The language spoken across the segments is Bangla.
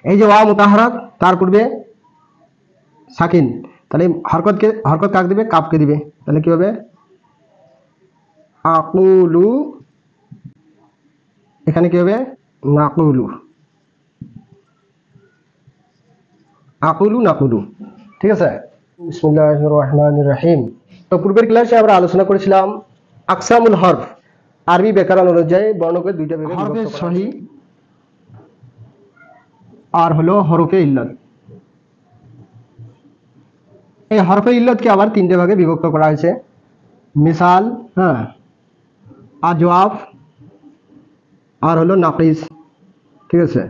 এই যে ওয়া মুতাহারাক তার পূর্বে সাকিন, তাহলে হরকত কাক দিবে? কাফকে দিবে। তাহলে কি হবে? আকুলু, এখানে কি হবে? নাকুলু, আকুলু নাকুলু। ঠিক আছে। বিসমিল্লাহির রহমানির রহিম। তো পূর্বের ক্লাসে আমরা আলোচনা করেছিলাম আকসামুল হরফ, আরবি ব্যাকরণ অনুযায়ী বর্ণকে দুইটা ভাগে হরফে সহি আর হলো হরফে ইল্লাত। এই হরফে ইল্লাতকে আবার তিনটে ভাগে বিভক্ত করা হয়েছে, মিসাল, হ্যাঁ, আজওয়াফ আর হলো নাকিস। ঠিক আছে,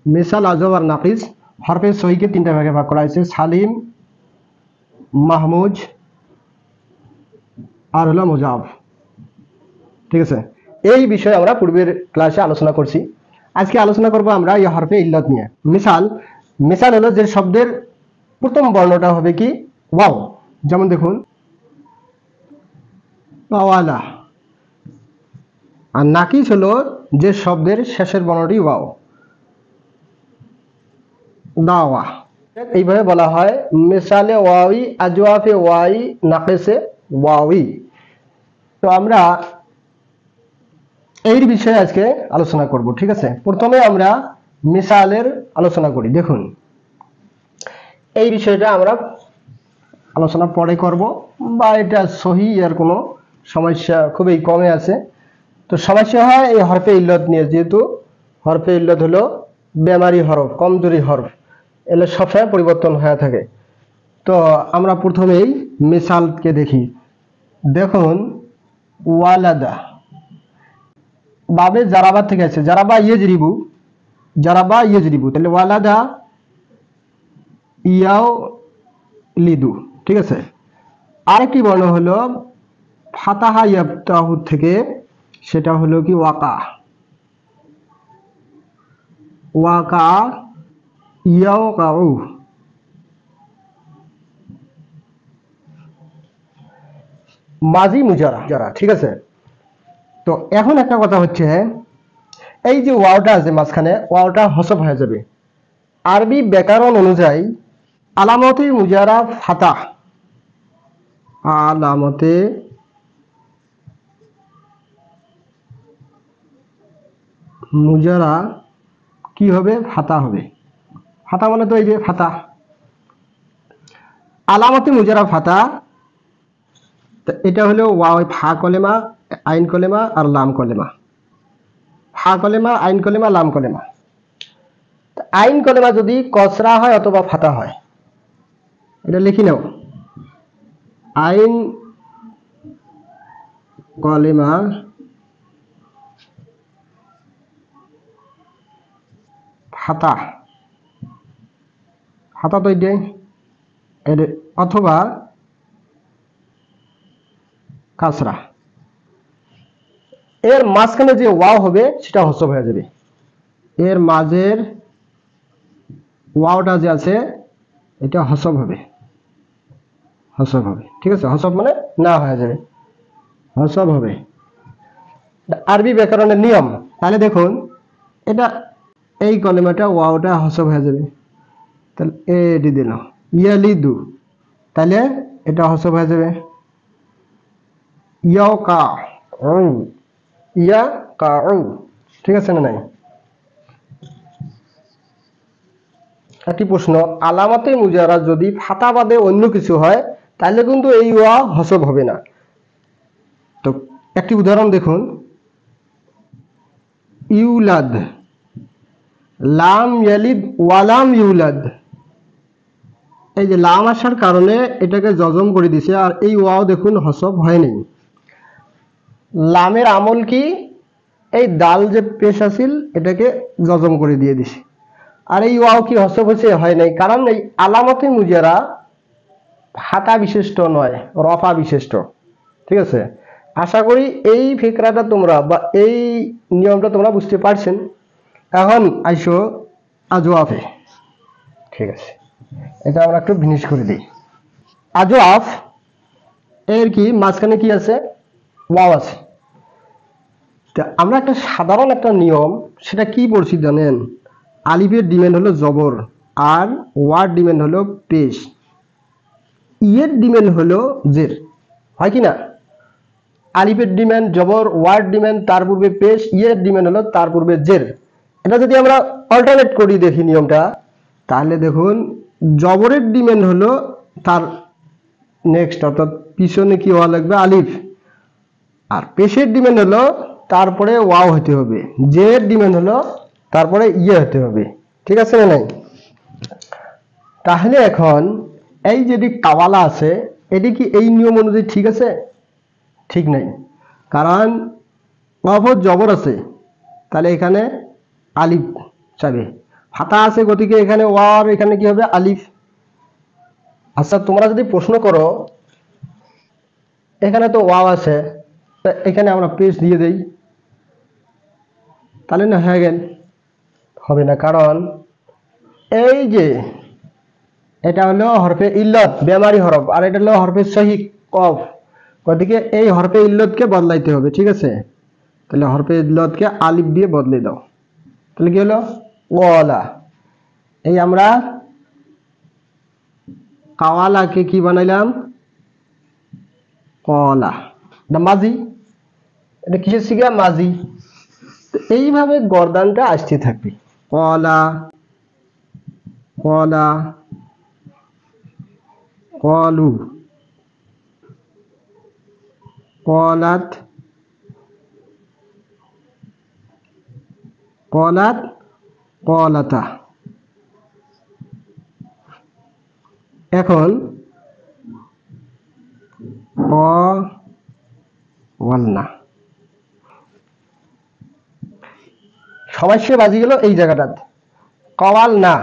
মিসাল, আজওয়াফ আর নাকিস। হরফে সহিকে তিনটা ভাগে ভাগ করা হয়েছে, সালিম, মাহমুজ আর হলো মুজাফ। ঠিক আছে, এই বিষয়ে আমরা পূর্বের ক্লাসে আলোচনা করছি। আজকে আলোচনা করব আমরা এই হরফে ইল্লাত নিয়ে। মিসাল হলো যে শব্দের প্রথম বর্ণটা হবে কি? ওয়াও। যেমন দেখুন, ওয়ালা। আর নাকিস হলো যে শব্দের শেষের বর্ণটি ওয়াও, দাওয়া। এইভাবে বলা হয় মিসালে ওয়াই, আজওয়াফে ওয়াই, নাকিসে ওয়াই। তো আমরা এই বিষয়ে আজকে আলোচনা করব। ঠিক আছে, প্রথমে আমরা মিসালের আলোচনা করি। দেখুন, এই বিষয়টা আমরা আলোচনা পরে করব, বা এটা সহি, এর কোনো সমস্যা খুবই কমে আছে। তো সমস্যা হয় এই হরফে ইল্লত নিয়ে, যেহেতু হরফে ইল্লত হলো বেমারি হরফ, কমজোরি হরফ, এগুলো সবসময় পরিবর্তন হয়ে থাকে। তো আমরা প্রথমেই মিসালকে দেখি। দেখুন, ওয়ালাদা, বাবে জারাবা থেকে আছে, জারাবা ইয়েজরিবু, জারাবা ইয়েজরিবু, তাহলে ওয়ালাদা ইয়াও লিদু। ঠিক আছে, আরেকটি বর্ণ হলো ফাতাহা ইয়াফতাহু থেকে, সেটা হলো কি? ওয়াকা, ওয়াকা ইয়াকাউ। মাজি মুজারা। ঠিক আছে, তো এখন একটা কথা হচ্ছে, এই যে ওয়াওটা আছে মাঝখানে, ওয়াওটা হসফ হয়ে যাবে। আরবি ব্যাকরণ অনুযায়ী আলামতে মুজারা ফাতাহ, আলামতে মুজারা কি হবে? ফাতা হবে। ফাতা মানে তো এই যে ফাতা, আলামতে মুজারা ফাতা। এটা হলো ওয়াও, ফা কলেমা, আইন কলেমা আর লাম কলেমা। ফা কলেমা, আইন কলেমা, লাম কলেমা। আইন কলেমা যদি কসরা হয় অথবা ফাতা হয়, এটা লিখি নাও। আইন কলেমা ফাতা, ফাতা তো এটাই, অথবা কাসরা। এর মাঝখানে যে ওয়াও হবে সেটা হসব হয়ে যাবে। এর মাঝের ওয়াওটা যে আছে এটা হসব হবে, হসব হবে। ঠিক আছে, হসব মানে না হয়ে যাবে, হসব হবে, আরবি ব্যাকরণের নিয়ম। তাহলে দেখুন, এটা এই কলেমাটা ওয়াওটা হসব হয়ে যাবে, তাহলে এডি দিল ইয়ালিদু, তাহলে এটা হসব হয়ে যাবে ইয়াকা, ইয়াকা। ঠিক আছে না নাই? একটি প্রশ্ন, আলামতে মুজারা যদি ফাতা বাদে অন্য কিছু হয় তাহলে কিন্তু এই ওয়া হসব হবে না। তো একটি উদাহরণ দেখুন, ইউলাদ, লাম ইয়ালিদ ওয়ালাম ইউলাদ। এই যে লাম আসার কারণে এটাকে জজম করে দিছে, আর এই ওয়াও দেখুন হসব হয়নি। লামের আমল কি? এই দাল যে পেশ আছিল এটাকে জজম করে দিয়ে দিছে, আর এই ওয়াও কি হসব হয়েছে? হয় নাই। কারণ এই আলামতে মুজারা ফাতা বিশিষ্ট নয়, রফা বিশিষ্ট। ঠিক আছে, আশা করি এই ফিকরাটা তোমরা, বা এই নিয়মটা তোমরা বুঝতে পারছেন। এখন আইসো আজওয়াফে। ঠিক আছে, এটা আমরা একটু ফিনিশ করে দিই। আজওয়াফ এর কি মাঝখানে কি আছে? ওয়াও আছে। তা আমরা একটা সাধারণ একটা নিয়ম সেটা কি বলছি জানেন, আলিফের ডিমেন্ড হলো জবর আর ওয়ার ডিমেন্ড হলো পেশ, ইয়ের ডিমেন্ড হলো জের, হয় কি না? আলিফের ডিমেন্ড জবর, ওয়ার ডিমেন্ড তার পূর্বে পেশ, ইয়ের ডিমেন্ড হলো তার পূর্বে জের। এটা যদি আমরা অল্টারনেট করি দেখি নিয়মটা, তাহলে দেখুন জবরের ডিমেন্ড হলো তার নেক্সট অর্থাৎ পিছনে কি হওয়া লাগবে আলিফ, আর পেশের ডিমেন্ড হলো তারপরে ওয়াও হতে হবে, জের ডিমেন্ড হলো তারপরে ইয়ে হতে হবে। ঠিক আছে না নাই? তাহলে এখন এই যেটি কাওয়ালা আছে এটি কি এই নিয়ম অনুযায়ী ঠিক আছে? ঠিক নাই, কারণ কফ জবর আছে, তাহলে এখানে আলিফ চাবে, ফাতা আছে গতিকে এখানে ওয়ার, এখানে কি হবে আলিফ। আচ্ছা তোমরা যদি প্রশ্ন করো এখানে তো ওয়াও আছে, এখানে আমরা পেশ দিয়ে দেই, তাহলে না হয়ে গেল? হবে না, কারণ এই যে এটা হলো হরফে ইল্লত বেমারি হরফ, আর এটা হলো হরফে সহি কফ, গতিকে এই হরফে ইল্লতকে বদলাইতে হবে। ঠিক আছে, তাহলে হরফে ইল্লতকে আলিফ দিয়ে বদলে দাও, তাহলে কি হলো ওয়ালা। এই আমরা কাওয়ালাকে কি বানাইলাম কলা, এটা মাজি, এটা কিসের সিগা মাজি। তো এইভাবে গর্দানটা আসতে থাকবে, কলা কলা কলু কলাত কলাত কলাতা। এখন কওয়ালনা, সমস্যা বাজি গেল এই জায়গাটাতে, কওয়াল না।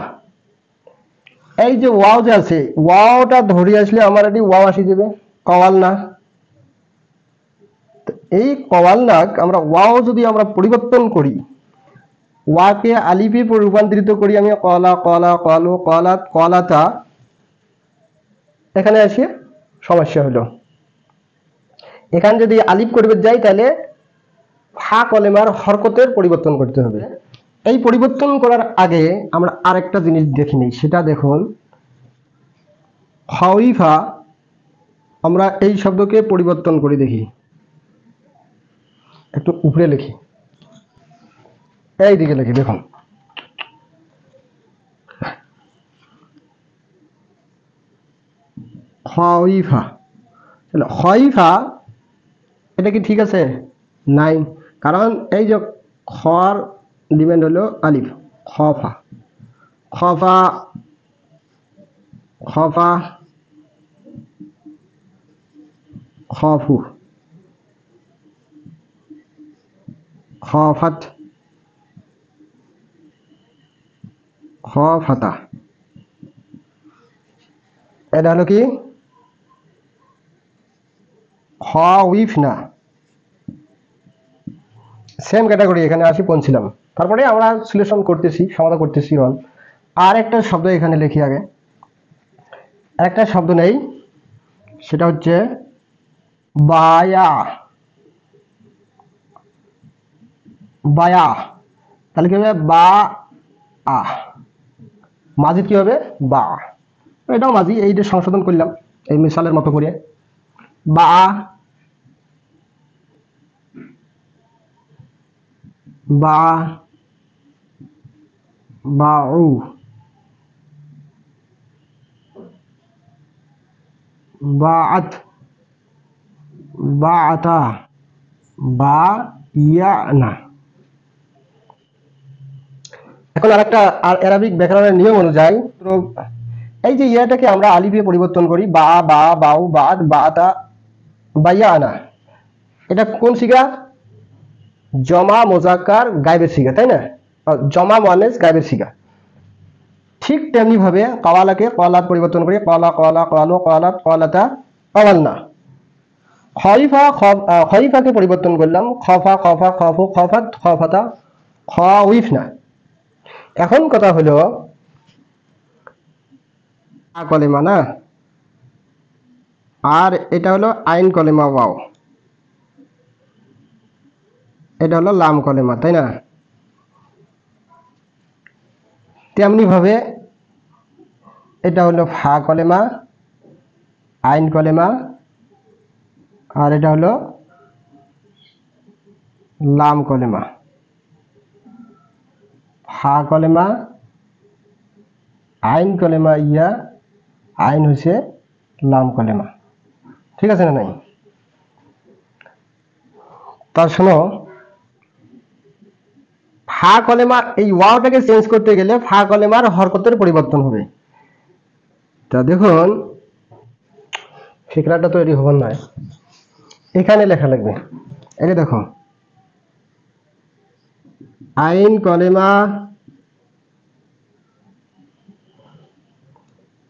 এই যে ওয়াও যে আছে, ওয়াওটা ধরে আসলে আমার এটি ওয়াও আসি যাবে, কওয়াল না। এই কওয়াল নাক আমরা ওয়াও যদি আমরা পরিবর্তন করি, ওয়াকে আলিফে রূপান্তরিত করি আমি কলা কলা কলু কলাত কলাতা, এখানে আসে সমস্যা হলো। এখানে যদি আলিফ করবে যাই তাহলে ফা কলেমার হরকতের পরিবর্তন করতে হবে। এই পরিবর্তন করার আগে আমরা আরেকটা জিনিস দেখে নিই, সেটা দেখুন খাইফা, আমরা এই শব্দকে পরিবর্তন করে দেখি, একটু উপরে লিখি, এই দিকে লিখি, দেখুন খাইফা, তাহলে খাইফা এটা কি ঠিক আছে? নাই, কারণ এই যে খর ডিমেন্ড হলো আলিফ, খফা খফা খফা খফু খফাত খফাতা, এটা হলো কি খাইফ না, সেম ক্যাটাগরি এখানে আসি পৌঁছিলাম। তারপরে আমরা সলিউশন করতেছি, সমাধান করতেছি। আর একটা শব্দ এখানে লিখি আগে, একটা শব্দ নেই, সেটা হচ্ছে বায়া বায়া, তাহলে কি হবে বা আ, মাঝি কি হবে বা, এটাও মাঝি, এইটা সংশোধন করলাম এই মিসালের মতো করে, বা বা বাউ বাআত বাআতা বা ইয়ানা। এখন আরেকটা আরবিক ব্যাকরণের নিয়ম অনুযায়ী এই যে ইয়াটাকে আমরা আলিফে পরিবর্তন করি, বা বা বাউ বাত বাতা বাইয়ানা, এটা কোন সিগা? জমা মোজাক্কার গায়বের সিগা, তাই না? জমা মুয়ান্নাস গায়বের সিগা। ঠিক তেমনি ভাবে কাওয়ালাকে কলাত পরিবর্তন করি, কলা কলা কলালু কলাত কলাতা কওয়ালনা। খয়ফাকে পরিবর্তন করলাম, খফা খফা খফু খফাত খফাতা খাইফনা। এখন কথা হলো কলেমা না, আর এটা হলো আইন কলেমা ওয়াও। এটা হলো লাম কলেমা, তাই না? তেমনি ভাবে এটা হলো ফা কলেমা, আইন কলেমা, আর এটা হলো লাম কলেমা। ফা কলেমা, আইন কলেমা, ইয়া আইন হচ্ছে লাম কলেমা। ঠিক আছে না নাই? তার শোনো, ফা কলেমা এই ওয়াওটাকে চেঞ্জ করতে গেলে ফা কলেমার হরকতের পরিবর্তন হবে। তা দেখুন ফিকরাটা তৈরি হবার নয়, এখানে লেখা লাগবে। এই দেখো, আইন কলেমা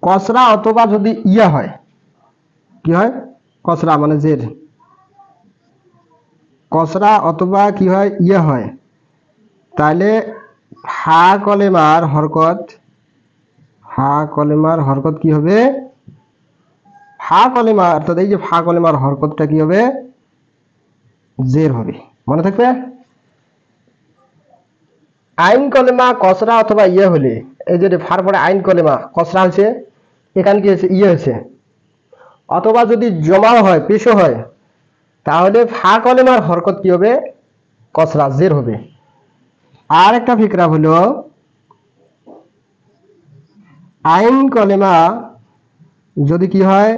কসরা অথবা যদি ইয়া হয়, কি হয়? কসরা মানে জের, কসরা অথবা কি হয়? ইয়া হয়, তাহলে ফা কলেমার হরকত, ফা কলেমার হরকত কি হবে? ফা কলেমা অর্থাৎ এই যে ফা কলেমার হরকতটা কি হবে? জের হবে। মনে থাকবে? আইন কলেমা কসরা অথবা ইয়ে হলে, এই যে ফার পরে আইন কলেমা কসরা হয়েছে, এখানে কি হয়েছে? ইয়ে হয়েছে। অথবা যদি জমাও হয়, পেশও হয়, তাহলে ফা কলেমার হরকত কি হবে? কসরা, জের হবে। আর একটা ফিকরা হলো, আইন কলেমা যদি কি হয়?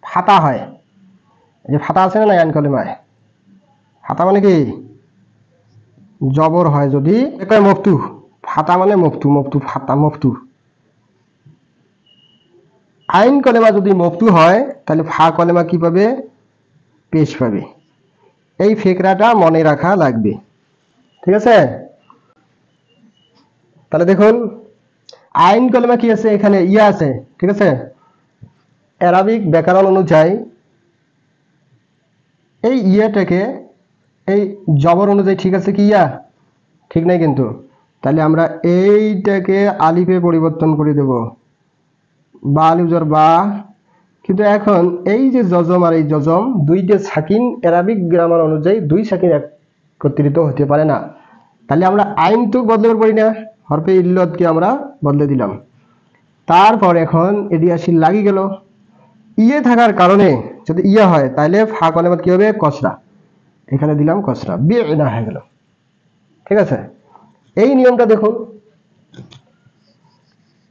ফাতা হয়, যে ফাতা আছে না আইন কলেমায়, ফাতা মানে কি? জবর হয় যদি, মফতু, ফাতা মানে মফতু, মফতু ফাতা মফতু। আইন কলেমা যদি মফতু হয় তাহলে ফা কলেমা কি পাবে? পেশ পাবে। এই ফিকরাটা মনে রাখা লাগবে। ঠিক আছে? তাহলে দেখুন, আইন কলেমা কি আছে? এখানে ইয়া আছে। ঠিক আছে? অ্যারাবিক ব্যাকরণ অনুযায়ী এই ইয়াটাকে এই জবর অনুযায়ী, ঠিক আছে কি ইয়া? ঠিক নাই কিন্তু। তাহলে আমরা এইটাকে আলিফে পরিবর্তন করে দেব, বা আলিফ জবর বা। কিন্তু এখন এই যে জজম আর এই জজম, দুইটা সাকিন অ্যারাবিক গ্রামার অনুযায়ী দুই সাকিন একত্রিত হতে পারে না। তাহলে আমরা আইন তো বদলাতে পারি না, হরফে ইল্লতকে আমরা বদলে দিলাম। তারপর এখন এডি আসি লাগি গেল, ইয়ে থাকার কারণে যদি ইয়ে হয় তাহলে ফা কলেমাত কি হবে? কসরা। এখানে দিলাম কসরা, বিনা হয়ে গেল। ঠিক আছে? এই নিয়মটা দেখুন,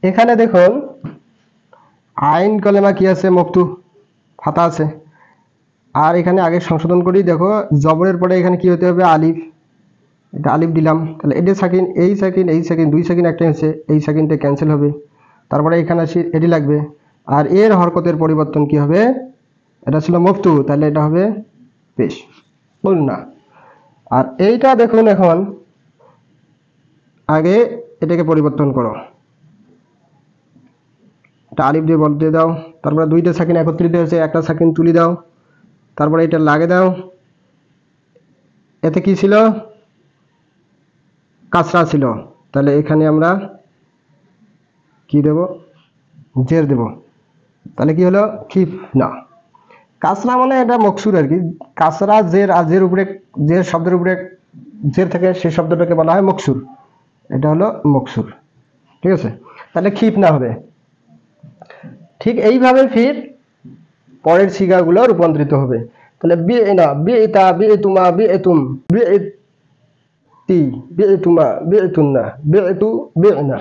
এখানে দেখুন আইন কলেমা কি আছে? মফতু, ফাতা আছে। আর এখানে আগে সংশোধন করি, দেখো জবরের পরে এখানে কি হতে হবে? আলিফ। এটা আলিফ দিলাম, তাহলে এটা সাকিন, এই সাকিন, এই সাকিন, দুই সাকিন একটা হচ্ছে, এই সাকিনটা ক্যান্সেল হবে। তারপরে এখানে আসি, এটি লাগবে। আর এর হরকতের পরিবর্তন কি হবে? এটা ছিল মফতু, তাহলে এটা হবে পেশ, বল না। আর এইটা দেখুন, এখন আগে এটাকে পরিবর্তন করো, এটা আলিফ দিয়ে বল দিয়ে দাও, তারপরে দুইটা সাকিন একত্রিত হয়েছে, একটা সাকিন তুলি দাও, তারপরে এটা লাগে দাও। এতে কি ছিল? কাসরা ছিল, তাহলে এখানে আমরা কি দেব? জের দেব। তাহলে কি হলো? খিফ না। কাসরা মানে এটা মকসুর আর কি। কাসরা জের, আর জের উপরে, যে শব্দের উপরে জের থাকে সেই শব্দটাকে বলা হয় মকসুর। এটা হলো মকসুর। ঠিক আছে? তাহলে খিফ না হবে। ঠিক এইভাবে ফির পরের সিগাগুলো রূপান্তরিত হবে। তাহলে বিনা, বিতা, বিতুমা, বিতুম, বিতি, বিতুমা, বিতুন্না, বিতু, বিনা।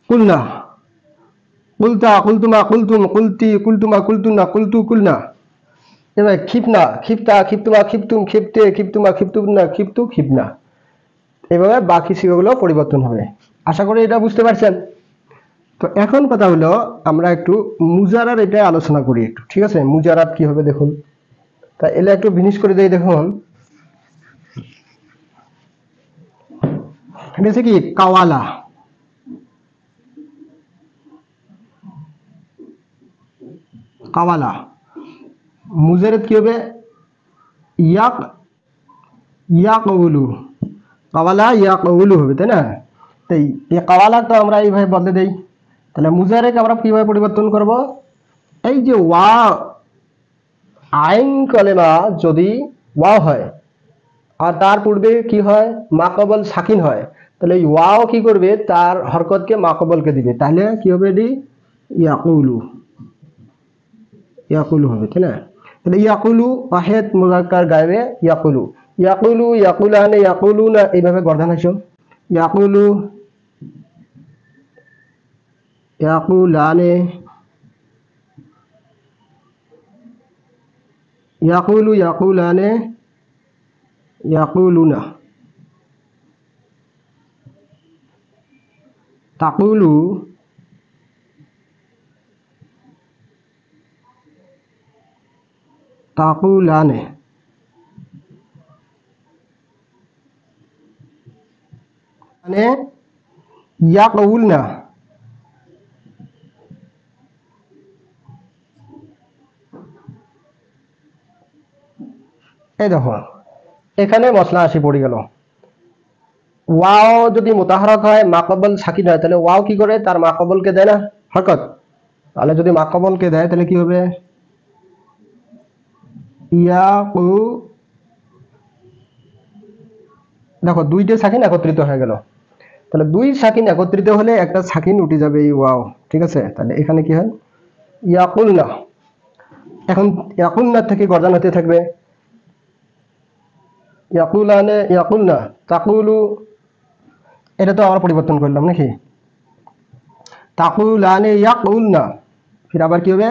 কুলনা, কুলতা, কুলতুমা, কুলতুম, কুলতি, কুলতুমা, কুলতুনা, কুলতু, কুলনা। এবার খিপনা, খিপতা, খিপতুমা, খিপতুম, খিপতে, খিপতুমা, খিপতুমনা, খিপতু, খিপনা। এভাবে বাকি সিগাগুলো পরিবর্তন হবে। আশা করি এটা বুঝতে পারছেন। তো এখন কথা হলো, আমরা একটু মুজারার এটা আলোচনা করি একটু। ঠিক আছে? মুজারাত কি হবে দেখুন। তা এলে একটু ফিনিশ করে দেই। দেখুন এটা হচ্ছে কি? কাওয়ালা। কাওয়ালা মুজারাত কি হবে? ইয়াক, ইয়াকউলু। কাওয়ালা ইয়াকউলু হবে, তাই না? তাই এই কাওয়ালা তো আমরা এইভাবে বদলে দেই। তাহলে মুজারেকে আমরা কিভাবে পরিবর্তন করব? এই যে ওয়া আইন কলেমা যদি ওয়াও হয় আর তার পূর্বে কি হয় মাকবল সাকিন হয়, তাহলে এই ওয়াও কি করবে তার হরকতকে মাকবলকে দিবে, তাহলে কি হবে এটি ইয়াকুলু, ইয়াকুলু হবে, তাই না? তাহলে ইয়াকুলু ওয়াহেদ মুযাক্কার গায়বে ইয়াকুলু, ইয়াকুলু ইয়াকুলানে ইয়াকুলুনা এইভাবে গর্দান আসো, ইয়াকুলু ইয়াকুলানে ইয়াকুলু ইয়াকুলানে ইয়াকুলুনা, তাকুলু তাকুলানে, মানে ইয়াকুলনা। এই দেখো এখানে মশলা আসি পড়ে গেল। ওয়াও যদি মুতাহারক হয় মাকবল সাকিন হয়, তাহলে ওয়াও কি করে তার মাকবলকে দেয় না হরকত, তাহলে যদি মাকবলকে দেয় তাহলে কি হবে ইয়াকু, দেখো দুইটা সাকিন একত্রিত হয়ে গেল, তাহলে দুই সাকিন একত্রিত হলে একটা সাকিন উঠে যাবে এই ওয়াও, ঠিক আছে? তাহলে এখানে কি হয় ইয়াকুলনা, এখন ইয়াকুলনা থেকে গর্দান হতে থাকবে ইয়াকুলানে ইয়াকুলনা, তাকুলু, এটা তো আমরা পরিবর্তন করলাম নাকি, তাকুলানে ইয়াকুলনা, ফির আবার কি হবে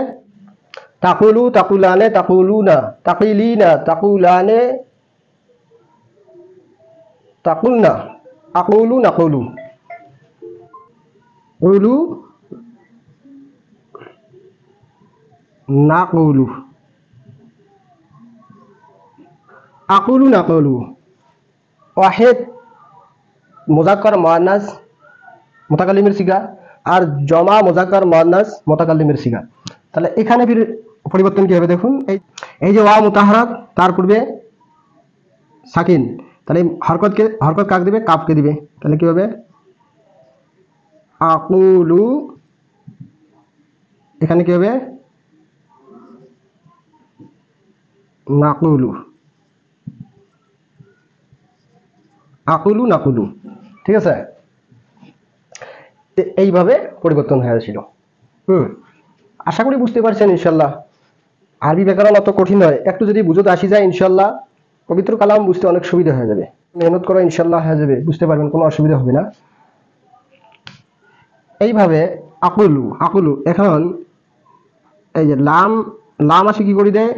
তাকুলু তাকুলানে তাকুলুনা, তাকিলিনা তাকুলানে তাকুলনা, আকুলু নাকুলু, উলু নাকুলু, আকুলু নাকুলু। ওয়াহেদ মুযাক্কার মুআন্নাস মুতাকাল্লিমের সিগা আর জমা মুযাক্কার মুআন্নাস মুতাকাল্লিমের সিগা, তাহলে এখানে ফির পরিবর্তন কি হবে দেখুন, এই যে ওয়া মুতাহারক তার পূর্বে সাকিন, তাহলে হরকত কাকে দিবে কাফকে দিবে, তাহলে কি হবে আকুলু, এখানে কি হবে নাকুলু, আকুলু নাকুলু, ঠিক আছে? এইভাবে পরিবর্তন হয়েছিল। আশা করি বুঝতে পারছেন ইনশাল্লাহ। আরবি ব্যাকরণ অত কঠিন নয়, একটু যদি বুঝতে আসি যায় ইনশাল্লাহ পবিত্র কালাম বুঝতে অনেক সুবিধা হয়ে যাবে, মেহনত করো ইনশাল্লাহ হয়ে যাবে, বুঝতে পারবেন, কোনো অসুবিধা হবে না। এইভাবে আকুলু আকুলু, এখন এই যে লাম, লাম আসে কি করে দেয়,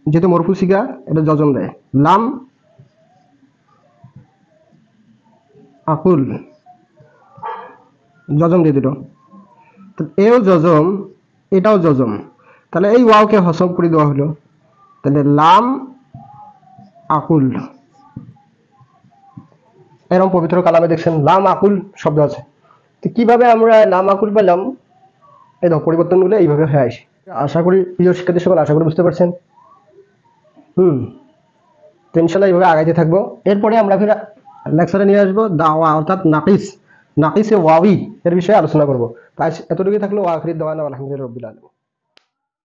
যেহেতু মরফু সিগা এটা জজম দেয়, লাম আকুল জজম দিয়ে দিল, এও জজম এটাও জজম, তাহলে এই ওয়াওকে হসব করে দেওয়া হলো, তাহলে লাম আকুল। এরকম পবিত্র কালামে দেখছেন লাম আকুল শব্দ আছে, তো কিভাবে আমরা লাম আকুল পেলাম, এই দেখো পরিবর্তনগুলো এইভাবে হয়ে আসে। আশা করি প্রিয় শিক্ষার্থী সকল আশা করি বুঝতে পারছেন। তো ইনশাল্লাহ এইভাবে আগাইতে থাকবো। এরপরে আমরা ফির লেকচারে নিয়ে আসবো দাওয়া অর্থাৎ নাকিসে ওয়াবি এর বিষয়ে আলোচনা করবো। তাই এতটুকুই থাকলো, আখির দাওয়ানা আলহামদুলিল্লাহ রাব্বিল আলামিন।